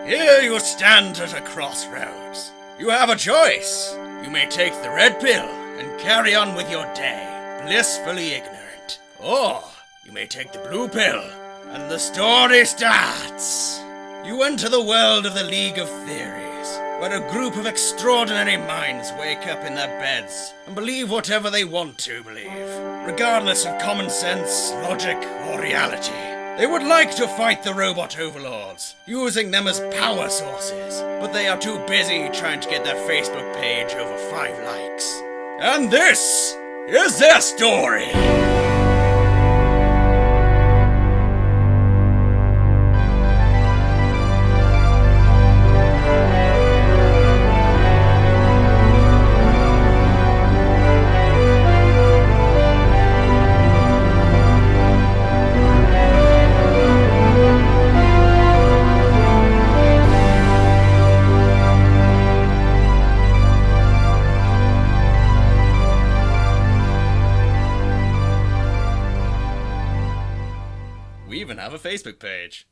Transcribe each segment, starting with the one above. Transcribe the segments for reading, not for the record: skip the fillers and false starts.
Here you stand at a crossroads. You have a choice. You may take the red pill and carry on with your day, blissfully ignorant. Or you may take the blue pill, and the story starts. You enter the world of the League of Theories, where a group of extraordinary minds wake up in their beds and believe whatever they want to believe, regardless of common sense, logic, or reality. They would like to fight the robot overlords, using them as power sources, but they are too busy trying to get their Facebook page over 5 likes. And this is their story. We even have a Facebook page.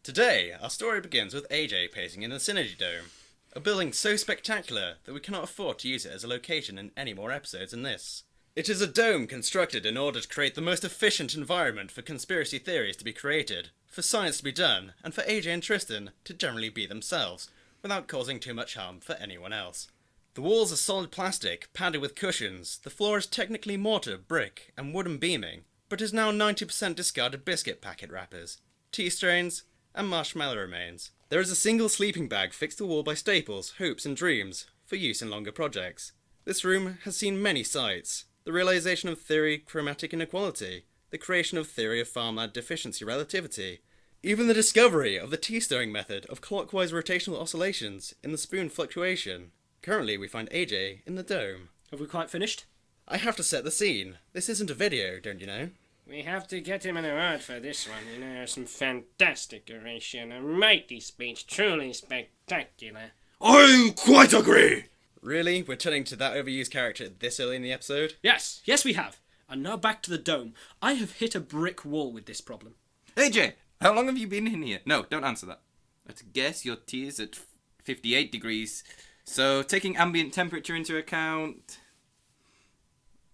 Today, our story begins with AJ pacing in the Synergy Dome, a building so spectacular that we cannot afford to use it as a location in any more episodes than this. It is a dome constructed in order to create the most efficient environment for conspiracy theories to be created, for science to be done, and for AJ and Tristan to generally be themselves, without causing too much harm for anyone else. The walls are solid plastic, padded with cushions. The floor is technically mortar, brick, and wooden beaming, but is now 90% discarded biscuit packet wrappers, tea strains, and marshmallow remains. There is a single sleeping bag fixed to the wall by staples, hopes and dreams, for use in longer projects. This room has seen many sights: the realization of theory chromatic inequality, the creation of theory of farmland deficiency relativity, even the discovery of the tea-stirring method of clockwise rotational oscillations in the spoon fluctuation. Currently we find AJ in the dome. Have we quite finished? I have to set the scene. This isn't a video, don't you know? We have to get him an award for this one. You know, some fantastic oration, a mighty speech, truly spectacular. I quite agree! Really? We're turning to that overused character this early in the episode? Yes, we have. And now back to the dome. I have hit a brick wall with this problem. AJ, how long have you been in here? No, don't answer that. Let's guess your tea is at 58 degrees. So, taking ambient temperature into account...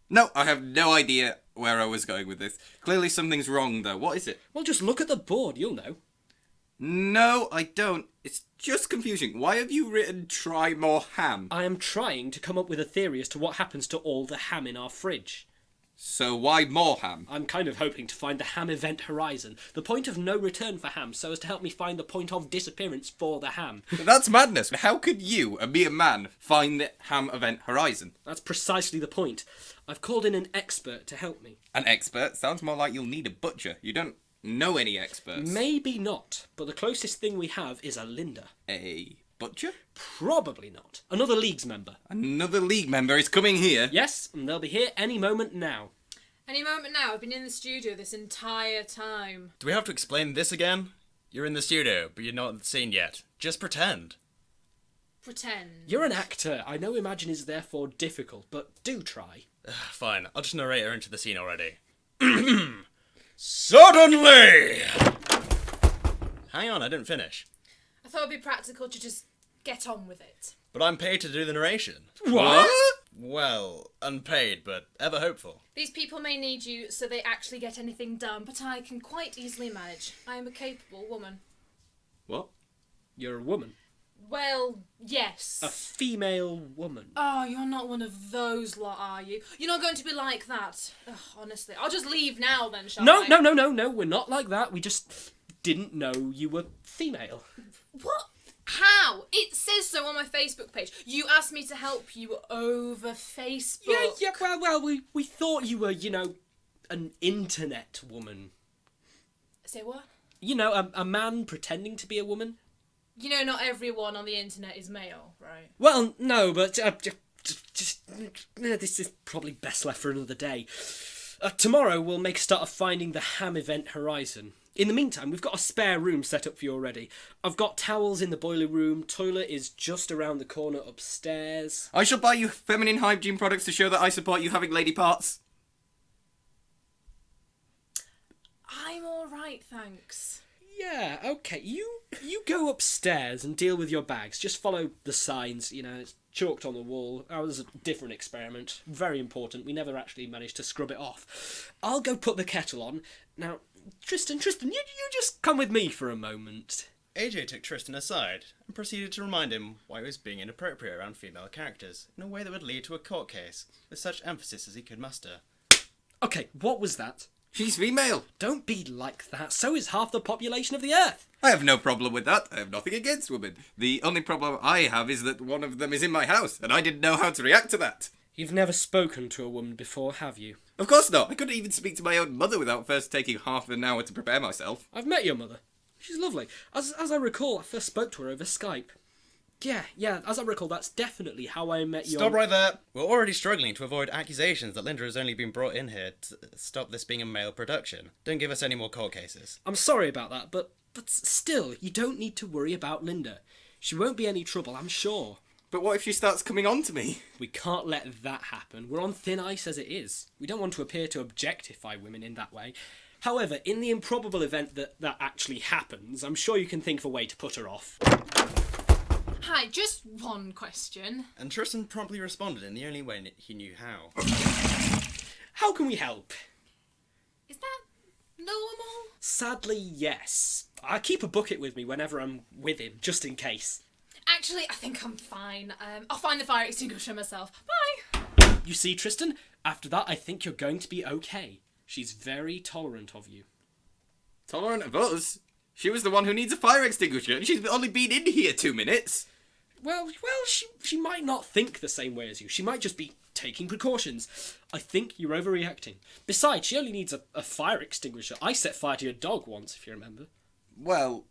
No, I have no idea where I was going with this. Clearly something's wrong, though. What is it? Well, just look at the board, you'll know. No, I don't. It's just confusing. Why have you written try more ham? I am trying to come up with a theory as to what happens to all the ham in our fridge. So why more ham? I'm kind of hoping to find the ham event horizon, the point of no return for ham, so as to help me find the point of disappearance for the ham. That's madness. How could you, a mere man, find the ham event horizon? That's precisely the point. I've called in an expert to help me. An expert? Sounds more like you'll need a butcher. You don't know any experts. Maybe not, but the closest thing we have is a Linda. A butcher? Probably not. Another League's member. Another League member is coming here? Yes, and they'll be here any moment now. Any moment now. I've been in the studio this entire time. Do we have to explain this again? You're in the studio, but you're not in the scene yet. Just pretend. Pretend. You're an actor. I know Imagine is therefore difficult, but do try. Fine, I'll just narrate her into the scene already. Suddenly! Hang on, I didn't finish. I thought it'd be practical to just get on with it. But I'm paid to do the narration. What? Well, unpaid, but ever hopeful. These people may need you so they actually get anything done, but I can quite easily manage. I am a capable woman. What? You're a woman? Well, yes. A female woman? Oh, you're not one of those lot, are you? You're not going to be like that. Ugh, honestly. I'll just leave now then, shall I? No, we're not like that. We just didn't know you were female. What? How? It says so on my Facebook page. You asked me to help you over Facebook. Yeah, well, we thought you were, an internet woman. Say what? A man pretending to be a woman. You know, not everyone on the internet is male, right? Well, no, but this is probably best left for another day. Tomorrow we'll make a start of finding the ham event horizon. In the meantime, we've got a spare room set up for you already. I've got towels in the boiler room. Toilet is just around the corner upstairs. I shall buy you feminine hygiene products to show that I support you having lady parts. I'm alright, thanks. Yeah, okay. You You go upstairs and deal with your bags. Just follow the signs, it's chalked on the wall. That was a different experiment. Very important. We never actually managed to scrub it off. I'll go put the kettle on. Now, Tristan, you just come with me for a moment. AJ took Tristan aside and proceeded to remind him why he was being inappropriate around female characters in a way that would lead to a court case, with such emphasis as he could muster. Okay, what was that? She's female. Don't be like that. So is half the population of the Earth. I have no problem with that. I have nothing against women. The only problem I have is that one of them is in my house, and I didn't know how to react to that. You've never spoken to a woman before, have you? Of course not. I couldn't even speak to my own mother without first taking half an hour to prepare myself. I've met your mother. She's lovely. As I recall, I first spoke to her over Skype. Yeah, as I recall, that's definitely how I met your... Stop right there! We're already struggling to avoid accusations that Linda has only been brought in here to stop this being a male production. Don't give us any more court cases. I'm sorry about that, but still, you don't need to worry about Linda. She won't be any trouble, I'm sure. But what if she starts coming on to me? We can't let that happen. We're on thin ice as it is. We don't want to appear to objectify women in that way. However, in the improbable event that actually happens, I'm sure you can think of a way to put her off. Hi, just one question. And Tristan promptly responded in the only way he knew how. How can we help? Is that normal? Sadly, yes. I keep a bucket with me whenever I'm with him, just in case. Actually, I think I'm fine. I'll find the fire extinguisher myself. Bye! You see, Tristan, after that I think you're going to be okay. She's very tolerant of you. Tolerant of us? She was the one who needs a fire extinguisher, and she's only been in here 2 minutes. Well, she might not think the same way as you. She might just be taking precautions. I think you're overreacting. Besides, she only needs a fire extinguisher. I set fire to your dog once, if you remember. Well,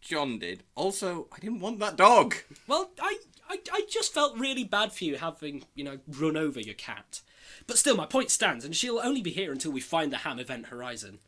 John did. Also, I didn't want that dog. Well, I just felt really bad for you having, run over your cat. But still, my point stands, and she'll only be here until we find the Ham Event Horizon.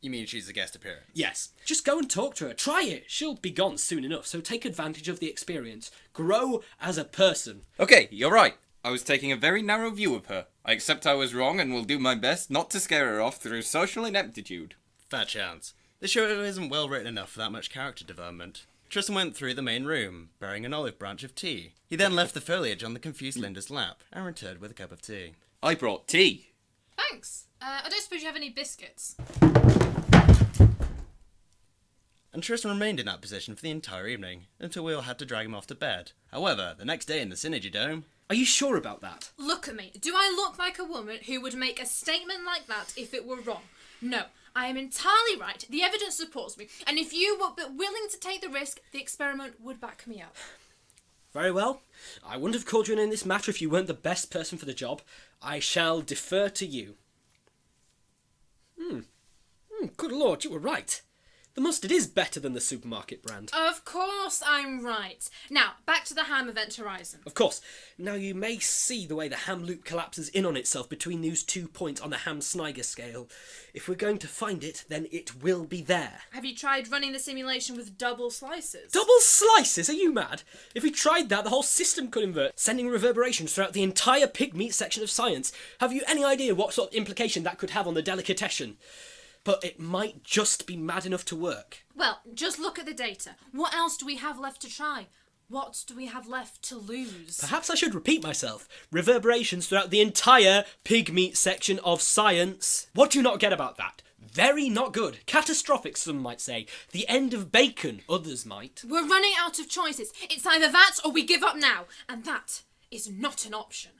You mean she's a guest appearance? Yes. Just go and talk to her. Try it. She'll be gone soon enough, so take advantage of the experience. Grow as a person. Okay, you're right. I was taking a very narrow view of her. I accept I was wrong and will do my best not to scare her off through social ineptitude. Fat chance. The show isn't well written enough for that much character development. Tristan went through the main room, bearing an olive branch of tea. He then left the foliage on the confused Linda's lap, and returned with a cup of tea. I brought tea. Thanks. I don't suppose you have any biscuits. And Tristan remained in that position for the entire evening, until we all had to drag him off to bed. However, the next day in the Synergy Dome... Are you sure about that? Look at me. Do I look like a woman who would make a statement like that if it were wrong? No. I am entirely right. The evidence supports me. And if you were but willing to take the risk, the experiment would back me up. Very well. I wouldn't have called you in this matter if you weren't the best person for the job. I shall defer to you. Good lord, you were right. The mustard is better than the supermarket brand. Of course I'm right. Now, back to the Ham Event Horizon. Of course. Now you may see the way the ham loop collapses in on itself between those 2 points on the Ham-Sniger scale. If we're going to find it, then it will be there. Have you tried running the simulation with double slices? Double slices? Are you mad? If we tried that, the whole system could invert, sending reverberations throughout the entire pig meat section of science. Have you any idea what sort of implication that could have on the delicatessen? But it might just be mad enough to work. Well, just look at the data. What else do we have left to try? What do we have left to lose? Perhaps I should repeat myself. Reverberations throughout the entire pig meat section of science. What do you not get about that? Very not good. Catastrophic, some might say. The end of bacon, others might. We're running out of choices. It's either that or we give up now. And that is not an option.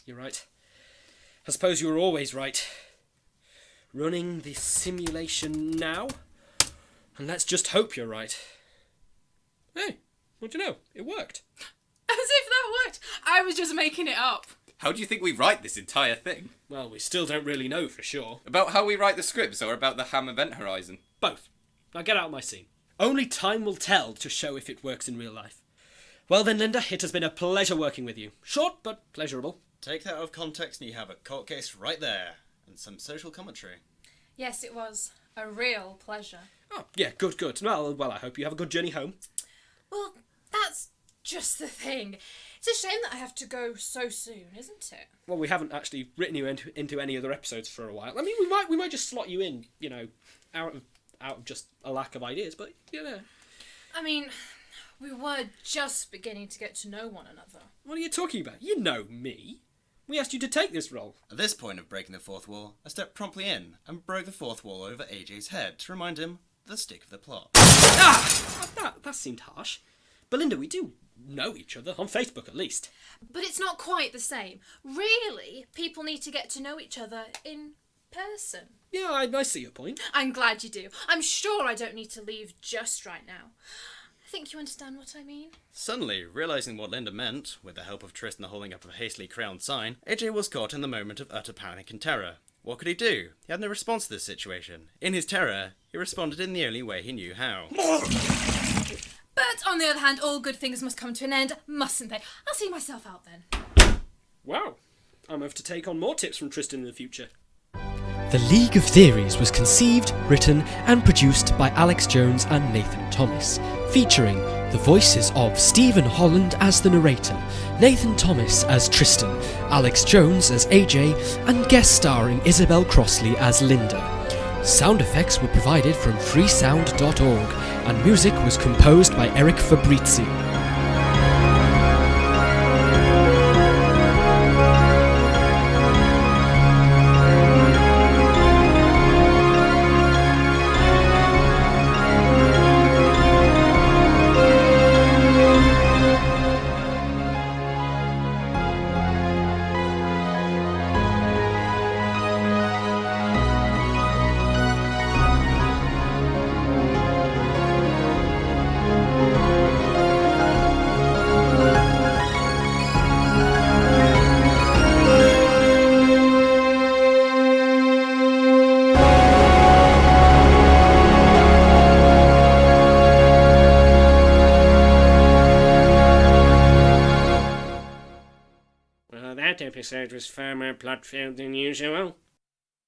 You're right. I suppose you were always right. Running the simulation now. And let's just hope you're right. Hey, what do you know? It worked. As if that worked. I was just making it up. How do you think we write this entire thing? Well, we still don't really know for sure. About how we write the scripts or about the Ham Event Horizon? Both. Now get out of my scene. Only time will tell to show if it works in real life. Well then, Linda, it has been a pleasure working with you. Short, but pleasurable. Take that out of context and you have a court case right there. And some social commentary. Yes, it was a real pleasure. Oh, yeah, good. Well, I hope you have a good journey home. Well, that's just the thing. It's a shame that I have to go so soon, isn't it? Well, we haven't actually written you into any other episodes for a while. I mean, we might just slot you in, out out of just a lack of ideas, but you know. I mean, we were just beginning to get to know one another. What are you talking about? You know me. We asked you to take this role. At this point of breaking the fourth wall, I stepped promptly in and broke the fourth wall over AJ's head to remind him of the stick of the plot. That seemed harsh. Belinda, we do know each other, on Facebook at least. But it's not quite the same. Really, people need to get to know each other in person. Yeah, I see your point. I'm glad you do. I'm sure I don't need to leave just right now. I think you understand what I mean. Suddenly, realising what Linda meant, with the help of Tristan holding up a hastily crayoned sign, AJ was caught in the moment of utter panic and terror. What could he do? He had no response to this situation. In his terror, he responded in the only way he knew how. But on the other hand, all good things must come to an end, mustn't they? I'll see myself out then. Wow. I'm off to take on more tips from Tristan in the future. The League of Theories was conceived, written and produced by Alex Jones and Nathan Thomas, featuring the voices of Stephen Holland as the narrator, Nathan Thomas as Tristan, Alex Jones as AJ, and guest starring Isabel Crossley as Linda. Sound effects were provided from freesound.org, and music was composed by Eric Fabrizi. Well, that episode was far more plot-filled than usual.